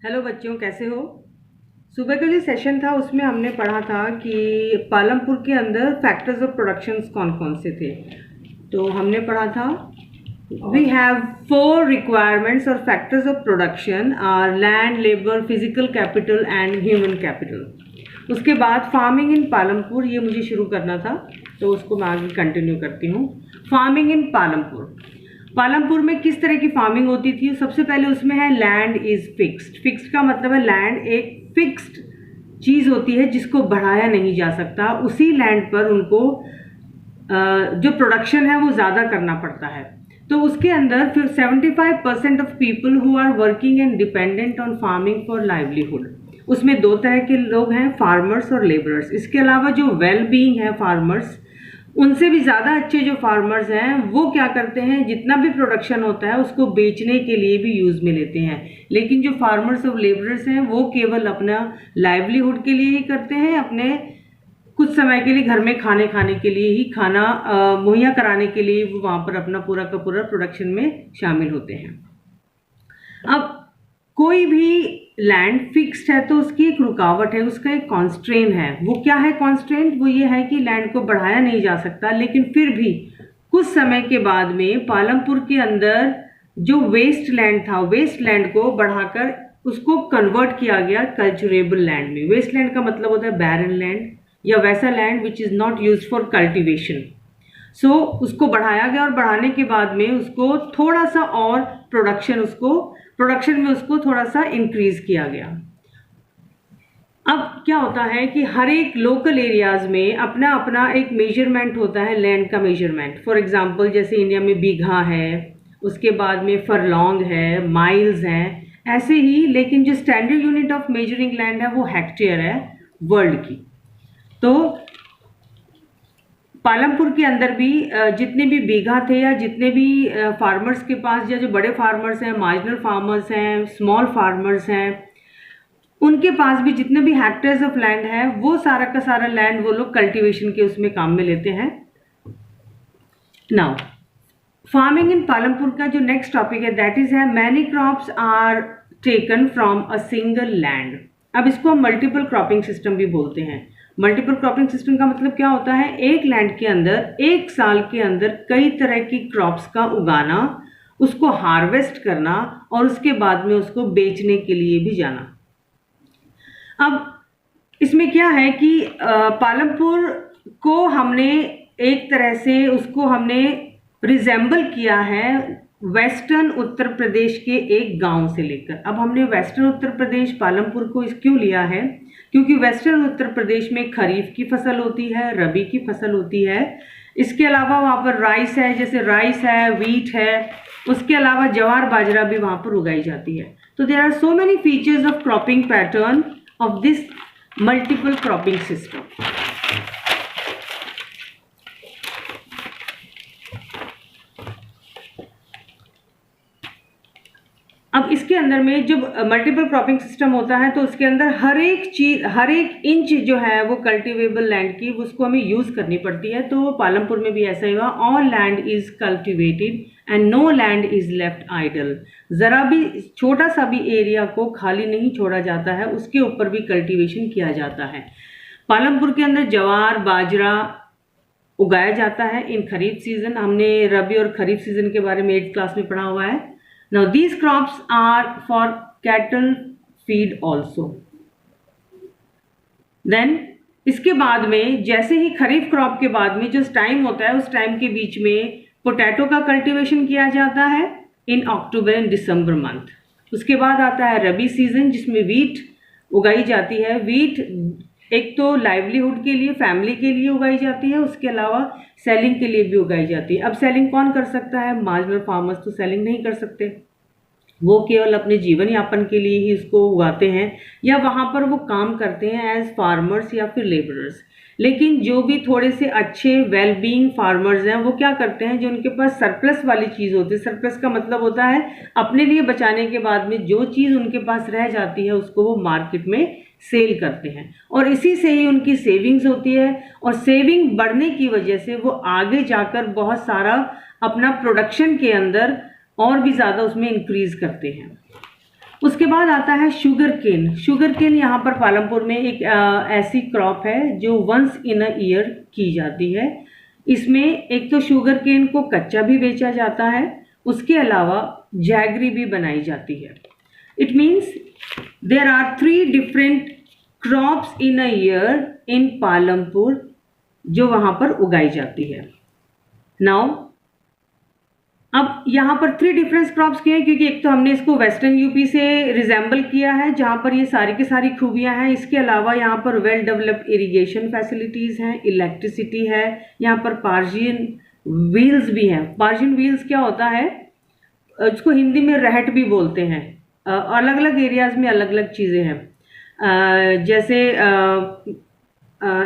Hello बच्चों, कैसे हो। सुबह का जो सेशन था उसमें हमने पढ़ा था कि पालमपुर के अंदर फैक्टर्स ऑफ प्रोडक्शंस कौन कौन से थे। तो हमने पढ़ा था वी हैव 4 रिक्वायरमेंट्स और factors of production are land, labour, physical capital and human capital. उसके बाद फार्मिंग इन पालमपुर, ये मुझे शुरू करना था तो उसको मैं आगे कंटिन्यू करती हूँ। फार्मिंग इन पालमपुर, पालमपुर में किस तरह की फार्मिंग होती थी। सबसे पहले उसमें है लैंड इज फिक्स्ड। फिक्स्ड का मतलब है लैंड एक फिक्स्ड चीज़ होती है जिसको बढ़ाया नहीं जा सकता। उसी लैंड पर उनको जो प्रोडक्शन है वो ज़्यादा करना पड़ता है। तो उसके अंदर फिर 75% of people who are working and dependent on farming for livelihood. उसमें 2 तरह के लोग हैं, फार्मर्स और लेबरर्स। इसके अलावा जो वेल बीइंग है फार्मर्स, उनसे भी ज़्यादा अच्छे जो फार्मर्स हैं वो क्या करते हैं, जितना भी प्रोडक्शन होता है उसको बेचने के लिए भी यूज़ में लेते हैं। लेकिन जो फार्मर्स और लेबरर्स हैं वो केवल अपना लाइवलीहुड के लिए ही करते हैं, अपने कुछ समय के लिए घर में खाने के लिए ही, खाना मुहैया कराने के लिए वो वहाँ पर अपना पूरा का पूरा प्रोडक्शन में शामिल होते हैं। अब कोई भी लैंड फिक्स्ड है तो उसकी एक रुकावट है, उसका एक कॉन्स्ट्रेन है। वो क्या है कॉन्स्ट्रेंट? वो ये है कि लैंड को बढ़ाया नहीं जा सकता, लेकिन फिर भी कुछ समय के बाद में पालमपुर के अंदर जो वेस्ट लैंड था, वेस्ट लैंड को बढ़ाकर उसको कन्वर्ट किया गया कल्चरेबल लैंड में। वेस्ट लैंड का मतलब होता है बैरन लैंड या वैसा land which is not use for cultivation. So उसको बढ़ाया गया और बढ़ाने के बाद में उसको थोड़ा सा और प्रोडक्शन में उसको थोड़ा सा इंक्रीज किया गया। अब क्या होता है कि हर एक लोकल एरियाज में अपना अपना एक मेजरमेंट होता है, लैंड का मेजरमेंट। फॉर एग्जांपल जैसे इंडिया में बीघा है, उसके बाद में फरलॉन्ग है, माइल्स हैं, ऐसे ही। लेकिन जो standard unit of measuring land है वो हेक्टेयर है वर्ल्ड की। तो पालमपुर के अंदर भी जितने भी बीघा थे या जितने भी फार्मर्स के पास, या जो बड़े फार्मर्स हैं, मार्जिनल फार्मर्स हैं, स्मॉल फार्मर्स हैं, उनके पास भी जितने भी हेक्टेयर्स ऑफ लैंड है वो सारा का सारा लैंड वो लोग कल्टीवेशन के उसमें काम में लेते हैं। नाउ फार्मिंग इन पालमपुर का जो नेक्स्ट टॉपिक है दैट इज है many crops are taken from a single land. अब इसको हम मल्टीपल क्रॉपिंग सिस्टम भी बोलते हैं। मल्टीपल क्रॉपिंग सिस्टम का मतलब क्या होता है? एक लैंड के अंदर एक साल के अंदर कई तरह की क्रॉप्स का उगाना, उसको हार्वेस्ट करना और उसके बाद में उसको बेचने के लिए भी जाना। अब इसमें क्या है कि पालमपुर को हमने एक तरह से उसको हमने रिजेंबल किया है वेस्टर्न उत्तर प्रदेश के एक गांव से लेकर। अब हमने वेस्टर्न उत्तर प्रदेश पालमपुर को क्यों लिया है? क्योंकि वेस्टर्न उत्तर प्रदेश में खरीफ की फसल होती है, रबी की फसल होती है। इसके अलावा वहाँ पर राइस है, जैसे राइस है, वीट है, उसके अलावा ज्वार बाजरा भी वहाँ पर उगाई जाती है। तो there are so many features of cropping pattern of this multiple cropping system. अब इसके अंदर में जब मल्टीपल क्रॉपिंग सिस्टम होता है तो उसके अंदर हर एक चीज़, हर एक इंच जो है वो कल्टीवेबल लैंड की, उसको हमें यूज़ करनी पड़ती है। तो पालमपुर में भी ऐसा ही हुआ। All land is cultivated and no land is left idle. ज़रा भी छोटा सा भी एरिया को खाली नहीं छोड़ा जाता है, उसके ऊपर भी कल्टिवेशन किया जाता है। पालमपुर के अंदर ज्वार बाजरा उगाया जाता है इन खरीफ सीजन। हमने रबी और खरीफ सीजन के बारे में 8th क्लास में पढ़ा हुआ है। Now these crops are for cattle feed also. Then इसके बाद में जैसे ही खरीफ क्रॉप के बाद में जो टाइम होता है उस टाइम के बीच में पोटैटो का कल्टीवेशन किया जाता है इन अक्टूबर एंड दिसंबर मंथ। उसके बाद आता है रबी सीजन जिसमें वीट उगाई जाती है। वीट एक तो लाइवलीहुड के लिए, फैमिली के लिए उगाई जाती है, उसके अलावा सेलिंग के लिए भी उगाई जाती है। अब सेलिंग कौन कर सकता है? मार्जिनल फार्मर्स तो सेलिंग नहीं कर सकते, वो केवल अपने जीवन यापन के लिए ही इसको उगाते हैं या वहाँ पर वो काम करते हैं एज फार्मर्स या फिर लेबरर्स। लेकिन जो भी थोड़े से अच्छे वेल बीइंग फार्मर्स हैं वो क्या करते हैं, जो उनके पास सरप्लस वाली चीज़ होती है, सरप्लस का मतलब होता है अपने लिए बचाने के बाद में जो चीज़ उनके पास रह जाती है उसको वो मार्केट में सेल करते हैं और इसी से ही उनकी सेविंग्स होती है। और सेविंग बढ़ने की वजह से वो आगे जाकर बहुत सारा अपना प्रोडक्शन के अंदर और भी ज़्यादा उसमें इंक्रीज करते हैं। उसके बाद आता है शुगर केन। शुगर केन यहाँ पर पालमपुर में एक ऐसी क्रॉप है जो वंस इन अ ईयर की जाती है। इसमें एक तो शुगर केन को कच्चा भी बेचा जाता है, उसके अलावा जैगरी भी बनाई जाती है। It means there are 3 different crops in a year in Palampur जो वहाँ पर उगाई जाती है। नाउ अब यहाँ पर 3 डिफरेंस क्रॉप्स किए हैं क्योंकि एक तो हमने इसको वेस्टर्न यूपी से रिजेंबल किया है जहाँ पर ये सारी की सारी खूबियाँ हैं। इसके अलावा यहाँ पर वेल डेवलप्ड इरिगेशन फैसिलिटीज़ हैं, इलेक्ट्रिसिटी है, यहाँ पर पार्शियन व्हील्स भी हैं। पार्शियन व्हील्स क्या होता है, उसको हिंदी में रहट भी बोलते हैं। अलग अलग एरियाज़ में अलग अलग चीज़ें हैं। जैसे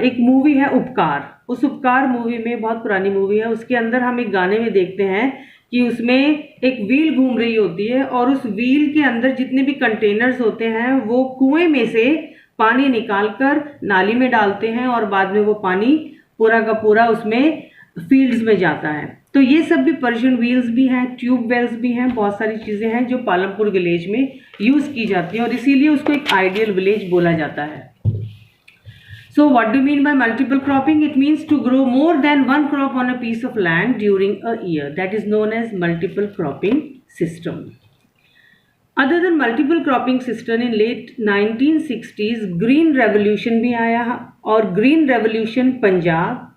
एक मूवी है उपकार, उस उपकार मूवी में, बहुत पुरानी मूवी है, उसके अंदर हम एक गाने में देखते हैं कि उसमें एक व्हील घूम रही होती है और उस व्हील के अंदर जितने भी कंटेनर्स होते हैं वो कुएं में से पानी निकालकर नाली में डालते हैं और बाद में वो पानी पूरा का पूरा उसमें फील्ड्स में जाता है। तो ये सब भी पर्शियन व्हील्स भी हैं, ट्यूब वेल्स भी हैं, बहुत सारी चीज़ें हैं जो पालमपुर विलेज में यूज़ की जाती हैं और इसीलिए उसको एक आइडियल विलेज बोला जाता है। So what do you mean by multiple cropping? It means to grow more than one crop on a piece of land during a year. That is known as multiple cropping system. Other than multiple cropping system, in late 1960s, Green Revolution भी आया और Green Revolution Punjab,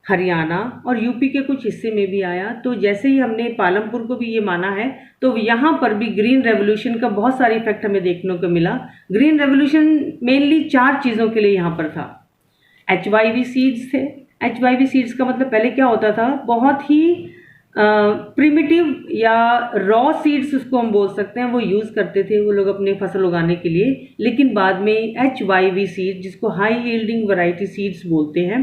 Haryana और UP के कुछ हिस्से में भी आया। तो जैसे ही हमने पालमपुर को भी ये माना है तो यहाँ पर भी ग्रीन रेवोल्यूशन का बहुत सारी इफेक्ट हमें देखने को मिला। ग्रीन रेवोल्यूशन मेनली 4 चीज़ों के लिए यहाँ पर था। HYV सीड्स थे। HYV सीड्स का मतलब पहले क्या होता था, बहुत ही प्रिमिटिव या रॉ सीड्स उसको हम बोल सकते हैं, वो यूज़ करते थे वो लोग अपने फसल उगाने के लिए। लेकिन बाद में HYV सीड, जिसको हाई यील्डिंग वैरायटी सीड्स बोलते हैं,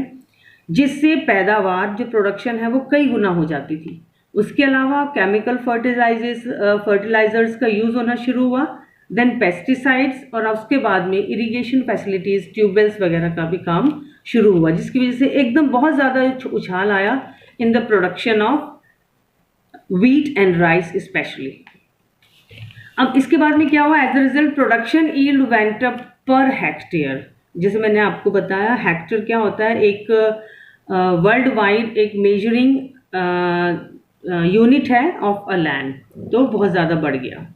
जिससे पैदावार जो प्रोडक्शन है वो कई गुना हो जाती थी। उसके अलावा केमिकल फर्टिलाइजर्स का यूज़ होना शुरू हुआ, देन पेस्टिसाइड्स, और उसके बाद में इरिगेशन फैसिलिटीज़, ट्यूबवेल्स वगैरह का भी काम शुरू हुआ, जिसकी वजह से एकदम बहुत ज़्यादा उछाल आया in the production of wheat and rice specially. अब इसके बाद में क्या हुआ, as a result production yield went up per hectare. जैसे मैंने आपको बताया, हेक्टेयर क्या होता है, एक वर्ल्ड वाइड एक मेजरिंग यूनिट है ऑफ अ लैंड, तो बहुत ज़्यादा बढ़ गया।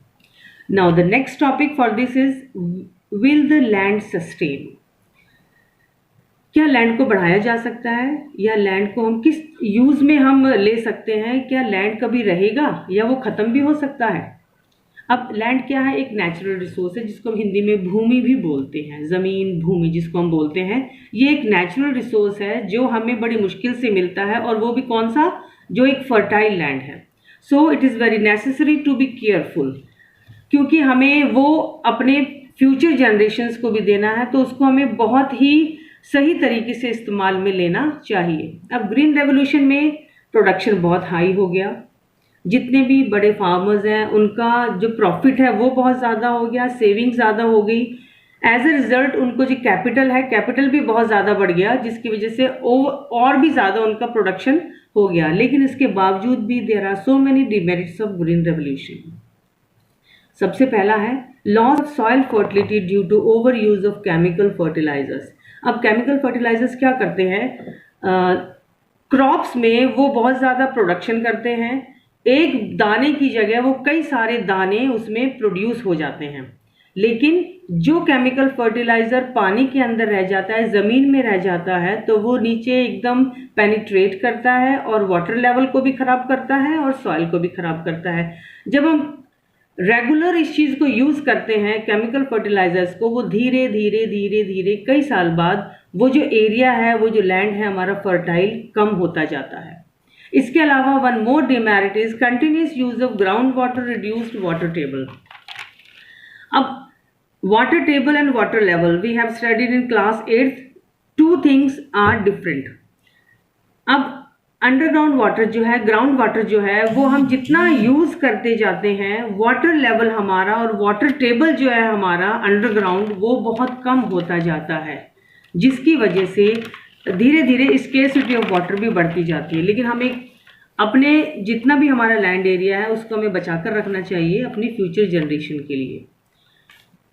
Now the next topic for this is will the land sustain. क्या लैंड को बढ़ाया जा सकता है या लैंड को हम किस यूज़ में हम ले सकते हैं? क्या लैंड कभी रहेगा या वो ख़त्म भी हो सकता है? अब लैंड क्या है, एक नेचुरल रिसोर्स है जिसको हम हिंदी में भूमि भी बोलते हैं, ज़मीन भूमि जिसको हम बोलते हैं। ये एक नेचुरल रिसोर्स है जो हमें बड़ी मुश्किल से मिलता है, और वो भी कौन सा, जो एक फर्टाइल लैंड है। So it is very necessary to be careful, क्योंकि हमें वो अपने फ्यूचर जनरेशन्स को भी देना है, तो उसको हमें बहुत ही सही तरीके से इस्तेमाल में लेना चाहिए। अब ग्रीन रेवोल्यूशन में प्रोडक्शन बहुत हाई हो गया, जितने भी बड़े फार्मर्स हैं उनका जो प्रॉफिट है वो बहुत ज़्यादा हो गया, सेविंग ज़्यादा हो गई। एज ए रिज़ल्ट उनको जो कैपिटल है, कैपिटल भी बहुत ज़्यादा बढ़ गया, जिसकी वजह से और भी ज़्यादा उनका प्रोडक्शन हो गया। लेकिन इसके बावजूद भी there are so many demerits of green revolution. सबसे पहला है loss of soil fertility due to overuse of chemical fertilizers. अब केमिकल फर्टिलाइजर्स क्या करते हैं, क्रॉप्स में वो बहुत ज़्यादा प्रोडक्शन करते हैं, एक दाने की जगह वो कई सारे दाने उसमें प्रोड्यूस हो जाते हैं। लेकिन जो केमिकल फर्टिलाइज़र पानी के अंदर रह जाता है, ज़मीन में रह जाता है, तो वो नीचे एकदम पेनिट्रेट करता है और वाटर लेवल को भी ख़राब करता है और सॉइल को भी ख़राब करता है। जब हम रेगुलर इस चीज़ को यूज़ करते हैं केमिकल फर्टिलाइजर्स को, वो धीरे धीरे धीरे धीरे कई साल बाद वो जो एरिया है, वो जो लैंड है हमारा फर्टाइल, कम होता जाता है। इसके अलावा one more demerit is continuous use of ground water reduced water table. अब water table and water level we have studied in class 8th, 2 things are different. अब अंडरग्राउंड वाटर जो है, ग्राउंड वाटर जो है, वो हम जितना यूज़ करते जाते हैं, वाटर लेवल हमारा और वाटर टेबल जो है हमारा अंडरग्राउंड, वो बहुत कम होता जाता है, जिसकी वजह से धीरे धीरे स्केर्सिटी ऑफ वाटर भी बढ़ती जाती है। लेकिन हमें अपने जितना भी हमारा लैंड एरिया है उसको हमें बचा कर रखना चाहिए अपनी फ्यूचर जनरेशन के लिए।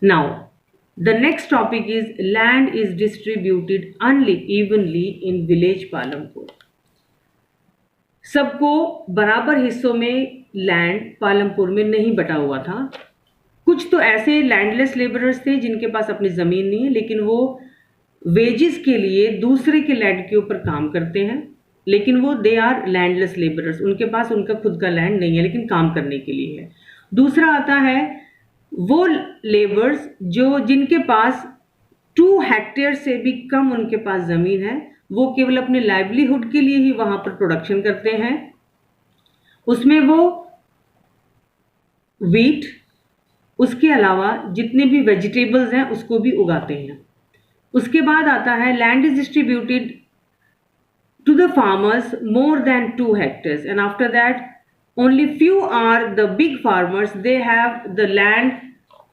Now, the next topic is land is distributed unevenly in village Palampur. सबको बराबर हिस्सों में लैंड पालमपुर में नहीं बटा हुआ था। कुछ तो ऐसे लैंडलेस लेबरर्स थे जिनके पास अपनी ज़मीन नहीं है, लेकिन वो वेजेस के लिए दूसरे के लैंड के ऊपर काम करते हैं, लेकिन वो दे आर लैंडलेस लेबरर्स, उनके पास उनका खुद का लैंड नहीं है लेकिन काम करने के लिए है। दूसरा आता है वो लेबर्स जिनके पास 2 हेक्टेयर से भी कम उनके पास ज़मीन है, वो केवल अपने लाइवलीहुड के लिए ही वहाँ पर प्रोडक्शन करते हैं। उसमें वो वीट, उसके अलावा जितने भी वेजिटेबल्स हैं उसको भी उगाते हैं। उसके बाद आता है land is distributed to the farmers more than 2 hectares and after that only few are the big farmers, they have the land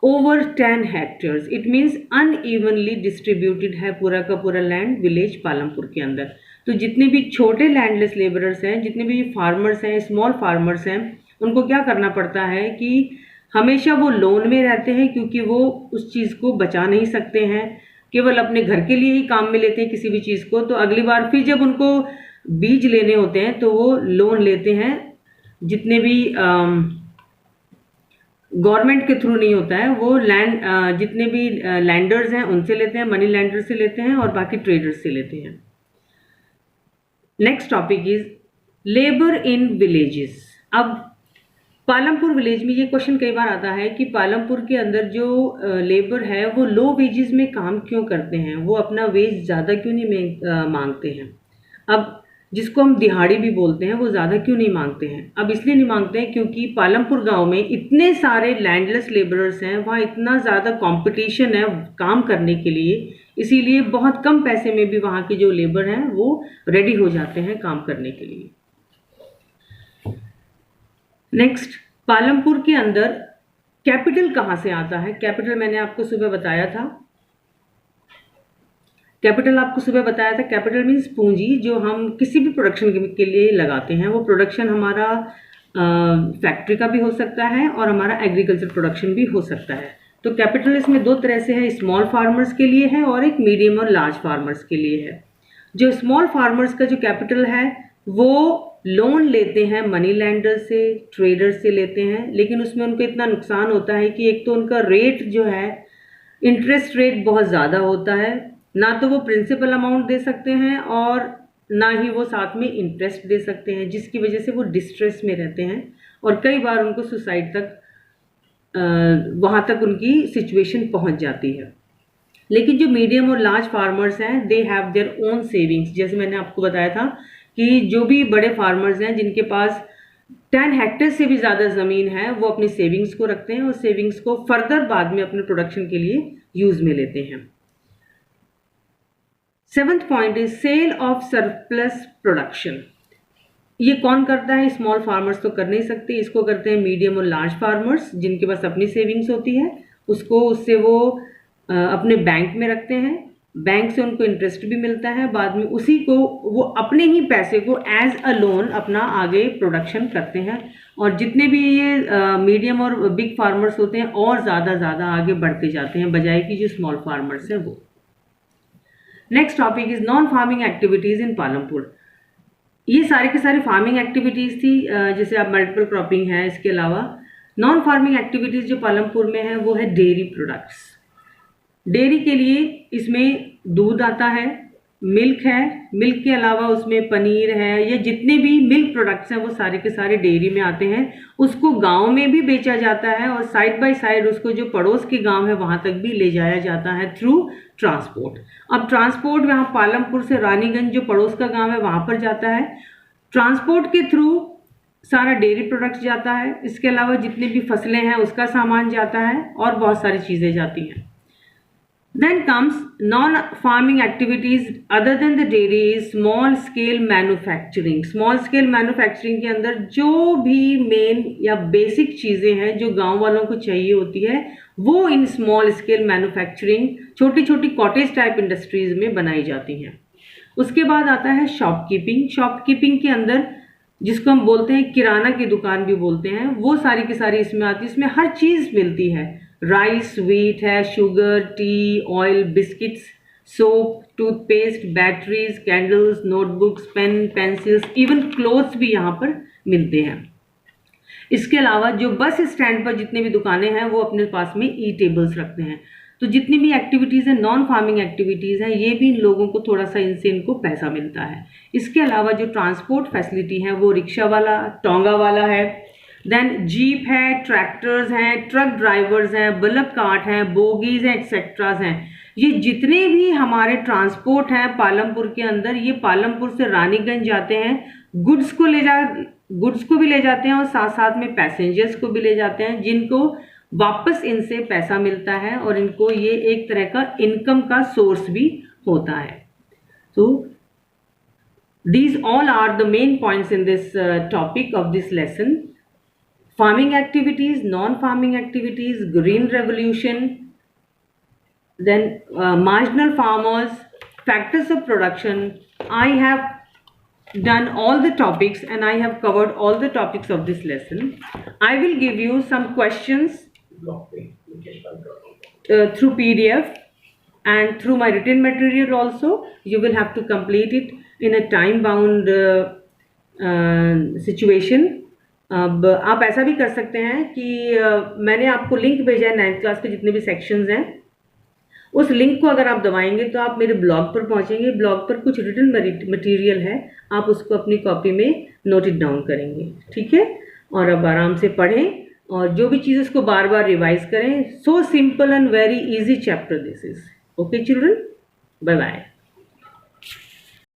over 10 hectares. It means unevenly distributed है पूरा का पूरा लैंड विलेज पालमपुर के अंदर। तो जितने भी छोटे लैंडलेस लेबरर्स हैं, जितने भी फार्मर्स हैं, स्मॉल फार्मर्स हैं, उनको क्या करना पड़ता है कि हमेशा वो लोन में रहते हैं, क्योंकि वो उस चीज़ को बचा नहीं सकते हैं, केवल अपने घर के लिए ही काम में लेते हैं किसी भी चीज़ को। तो अगली बार फिर जब उनको बीज लेने होते हैं तो वो लोन लेते हैं, जितने भी गवर्नमेंट के थ्रू नहीं होता है, वो लैंड जितने भी लैंडर्स हैं उनसे लेते हैं, मनी लैंडर से लेते हैं और बाकी ट्रेडर्स से लेते हैं। Next topic is labour in villages. अब पालमपुर विलेज में ये क्वेश्चन कई बार आता है कि पालमपुर के अंदर जो लेबर है वो लो वेजेस में काम क्यों करते हैं, वो अपना वेज ज़्यादा क्यों नहीं मांगते हैं। अब जिसको हम दिहाड़ी भी बोलते हैं, वो ज़्यादा क्यों नहीं मांगते हैं? अब इसलिए नहीं मांगते हैं क्योंकि पालमपुर गांव में इतने सारे लैंडलेस लेबरर्स हैं, वहाँ इतना ज़्यादा कंपटीशन है काम करने के लिए, इसीलिए बहुत कम पैसे में भी वहाँ के जो लेबर हैं वो रेडी हो जाते हैं काम करने के लिए। नेक्स्ट, पालमपुर के अंदर कैपिटल कहाँ से आता है? कैपिटल मैंने आपको सुबह बताया था। कैपिटल मीन्स पूंजी, जो हम किसी भी प्रोडक्शन के लिए लगाते हैं। वो प्रोडक्शन हमारा फैक्ट्री का भी हो सकता है और हमारा एग्रीकल्चर प्रोडक्शन भी हो सकता है। तो कैपिटल इसमें 2 तरह से है, स्मॉल फार्मर्स के लिए है और एक मीडियम और लार्ज फार्मर्स के लिए है। जो स्मॉल फार्मर्स का जो कैपिटल है वो लोन लेते हैं मनी लैंडर से, ट्रेडर से लेते हैं, लेकिन उसमें उनको इतना नुकसान होता है कि एक तो उनका रेट जो है, इंटरेस्ट रेट बहुत ज़्यादा होता है, ना तो वो प्रिंसिपल अमाउंट दे सकते हैं और ना ही वो साथ में इंटरेस्ट दे सकते हैं, जिसकी वजह से वो डिस्ट्रेस में रहते हैं और कई बार उनको सुसाइड तक वहाँ तक उनकी सिचुएशन पहुँच जाती है। लेकिन जो मीडियम और लार्ज फार्मर्स हैं, they have their own savings. जैसे मैंने आपको बताया था कि जो भी बड़े फार्मर्स हैं जिनके पास 10 हेक्टेयर से भी ज़्यादा ज़मीन है, वो अपनी सेविंग्स को रखते हैं और सेविंग्स को फर्दर बाद में अपने प्रोडक्शन के लिए यूज़ में लेते हैं। 7th point is sale of surplus production. ये कौन करता है? स्मॉल फार्मर्स तो कर नहीं सकते, इसको करते हैं मीडियम और लार्ज फार्मर्स, जिनके पास अपनी सेविंग्स होती है। उससे वो अपने बैंक में रखते हैं, बैंक से उनको इंटरेस्ट भी मिलता है, बाद में उसी को वो अपने ही पैसे को एज अ लोन अपना आगे प्रोडक्शन करते हैं। और जितने भी ये मीडियम और बिग फार्मर्स होते हैं और ज़्यादा आगे बढ़ते जाते हैं, बजाय कि जो स्मॉल फार्मर्स हैं वो। Next topic is non farming activities in Palampur. ये सारे के सारे फार्मिंग एक्टिविटीज़ थी, जैसे आप मल्टीपल क्रॉपिंग है। इसके अलावा नॉन फार्मिंग एक्टिविटीज़ जो पालमपुर में है वो है डेयरी प्रोडक्ट्स। डेयरी के लिए इसमें दूध आता है, मिल्क है, मिल्क के अलावा उसमें पनीर है, ये जितने भी मिल्क प्रोडक्ट्स हैं वो सारे के सारे डेयरी में आते हैं। उसको गांव में भी बेचा जाता है और साइड बाय साइड उसको जो पड़ोस के गांव है वहाँ तक भी ले जाया जाता है थ्रू ट्रांसपोर्ट। अब ट्रांसपोर्ट यहाँ पालमपुर से रानीगंज जो पड़ोस का गाँव है वहाँ पर जाता है, ट्रांसपोर्ट के थ्रू सारा डेयरी प्रोडक्ट्स जाता है। इसके अलावा जितनी भी फसलें हैं उसका सामान जाता है और बहुत सारी चीज़ें जाती हैं। Then comes non-farming activities other than the dairy is small scale manufacturing. Small scale manufacturing के अंदर जो भी मेन या बेसिक चीज़ें हैं जो गांव वालों को चाहिए होती है वो इन स्मॉल स्केल मैन्युफैक्चरिंग छोटी छोटी कॉटेज टाइप इंडस्ट्रीज में बनाई जाती हैं। उसके बाद आता है शॉपकीपिंग। शॉपकीपिंग के अंदर जिसको हम बोलते हैं किराना की दुकान भी बोलते हैं, वो सारी की सारी इसमें आती है। इसमें हर चीज़ मिलती है, राइस, व्हीट है, sugar, tea, oil, biscuits, soap, toothpaste, batteries, candles, notebooks, pen, pencils, even clothes भी यहाँ पर मिलते हैं। इसके अलावा जो बस स्टैंड पर जितने भी दुकानें हैं वो अपने पास में ई टेबल्स रखते हैं। तो जितनी भी एक्टिविटीज़ हैं, नॉन फार्मिंग एक्टिविटीज़ हैं, ये भी इन लोगों को थोड़ा सा इनसे इनको पैसा मिलता है। इसके अलावा जो ट्रांसपोर्ट फैसिलिटी है वो रिक्शा वाला, टोंगा वाला है, देन जीप है, ट्रैक्टर्स हैं, ट्रक ड्राइवर्स हैं, बल्क कार्ट हैं, बोगीज हैं, एक्सेट्राज हैं। ये जितने भी हमारे ट्रांसपोर्ट हैं पालमपुर के अंदर, ये पालमपुर से रानीगंज जाते हैं, गुड्स को भी ले जाते हैं और साथ साथ में पैसेंजर्स को भी ले जाते हैं, जिनको वापस इनसे पैसा मिलता है और इनको ये एक तरह का इनकम का सोर्स भी होता है। तो these all are the main points in this topic of this lesson: farming activities, non-farming activities, green revolution, then marginal farmers, factors of production. I have done all the topics and I have covered all the topics of this lesson. I will give you some questions through PDF and through my written material also. You will have to complete it in a time bound situation. अब आप ऐसा भी कर सकते हैं कि मैंने आपको लिंक भेजा है 9th क्लास के जितने भी सेक्शंस हैं, उस लिंक को अगर आप दबाएंगे तो आप मेरे ब्लॉग पर पहुंचेंगे। ब्लॉग पर कुछ रिटन मटेरियल है, आप उसको अपनी कॉपी में नोट इट डाउन करेंगे, ठीक है। और अब आराम से पढ़ें और जो भी चीज़ उसको बार बार रिवाइज करें। So simple and very easy chapter this is. Okay children, bye bye.